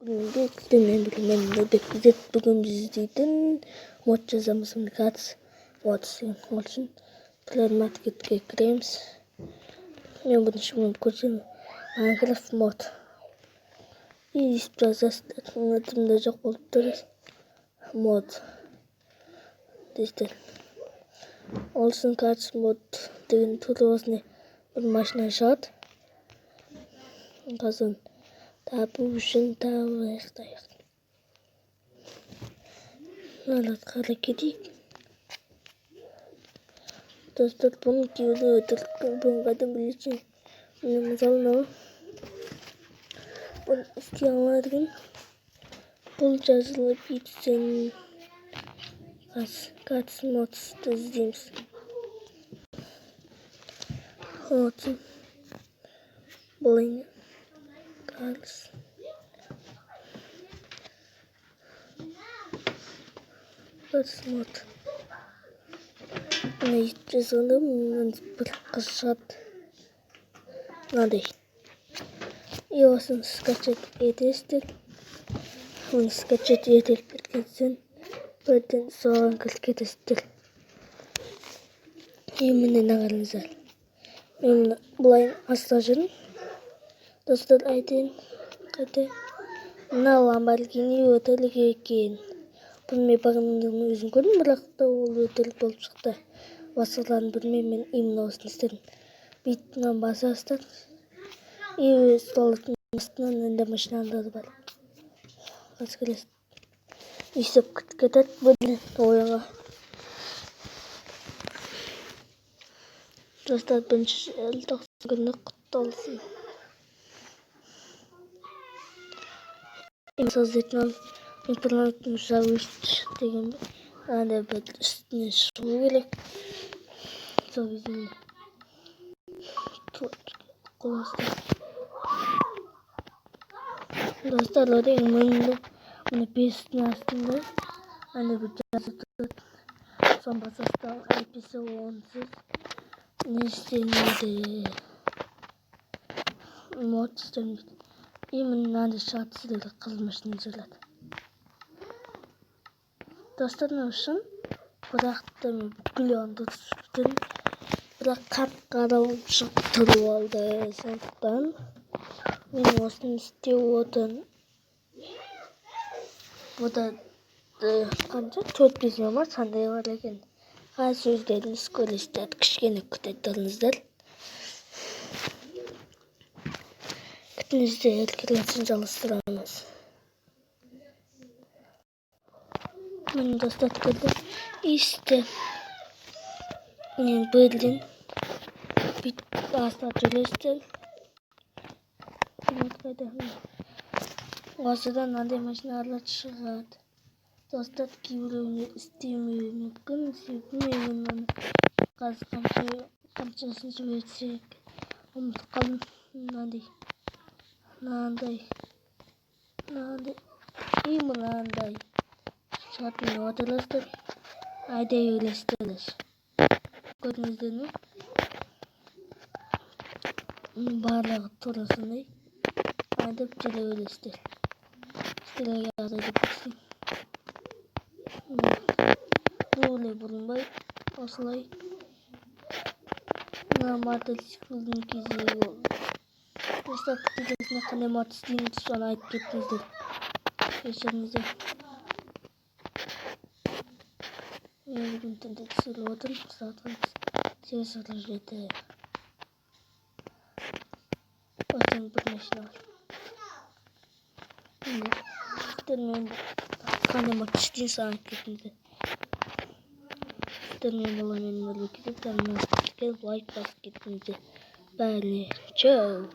Бүгінгі тілмен біліммен бекітіп бүгін біздің мод жазамыз коммуникация мод ол үшін Play-Market-ке кіреміз. Мен бірінші болып көрсем Minecraft мод. И жазасында жоқ болып тұр. Мод. Дейстер. Ол үшін картс мод деген турасында бір машина шығады. Қазір табу үшін табу қарай кетейік. Достар, бұның кейбірі өтірік, бұның қайдан білесің? Мен мысалы бұны істей алмадым. Бұл жазылып кетсін. Картс модты іздейміз. Отын. Блин. Картс. Картс мод. Мен жазғанда бір қыз шығады. Мынандай. И осыны скачать етесіздер. Оны скачать етіліп кеткен бірден соған кіріп кетесіздер. И міне қараңыздар. Мен бұлай аста жүрмін. Достар, айтайын қайта. Мына Lamborghini өтірік екен. Бұл мен бағанадан өзім көрдім, бірақ та ол өтірік болып шықты. Басқаларын білмеймін, мен именно осыны істедім. Бүйтіп басасыздар. И столдың астынан енді машиналар бар. Қазір келесіз. Есеп кетеді бірден ойынға. Достар, бірінші желтоқсан күні құтты болсын. Создатель интернеттің жауыз деген андай бір үстіне шығу керек. Сол кезде қоластыр. Достар, одан мұны бестің астында андай бір жазып тұрады. Сон басастан айпесі онсыз не істемейді. Мод істемейді. И мынандай шығады сіздерге қызыл машина жүреді. Достар, үшін бірақ та мен бүкіл онды түсіптім. Бірақ қап-қарауым шығып тұрып алды. Сондықтан мен осыны істеу одан. Бұда қанша 4-5 ма сандай бар екен. Қазір өздеріңіз көресіздер, кішкене күте тұрыңыздар. Күтіңіздер, келесін жалғастырамыз. Мен достар көрді. İşte мен Berlin bir asla türleştir. Осыдан андай машиналар шығады. Достар, кейбіреуіне істемеуі мүмкін. Мен қазір қаншасын жіберсек. Ұмытып қалдым. Мынандай. И мынандай. Шығатын отырыстыр. Айдай өлестіріз. Көріңіздер ме? Барлығы тұрысындай. Айдып жүре өлестір. Сіздерге ағайды көрсін. Бұл бұрынбай. Осылай. Мына мотоциклдің кезегі болды. Достар, күтігесіне қандай мод істейміз, соны айтып кеттіңіздер. Кешіріңіздер. Мен бүгін түнде түсіріп отырмын. Сағатымыз 8:37. Осыдан бір машина бар. Сіздермен қандай мод істейін саған кеттіңіздер. Сіздермен бола мен мөлі кетіп, лайк басып кеттіңіздер. Бәріне чау!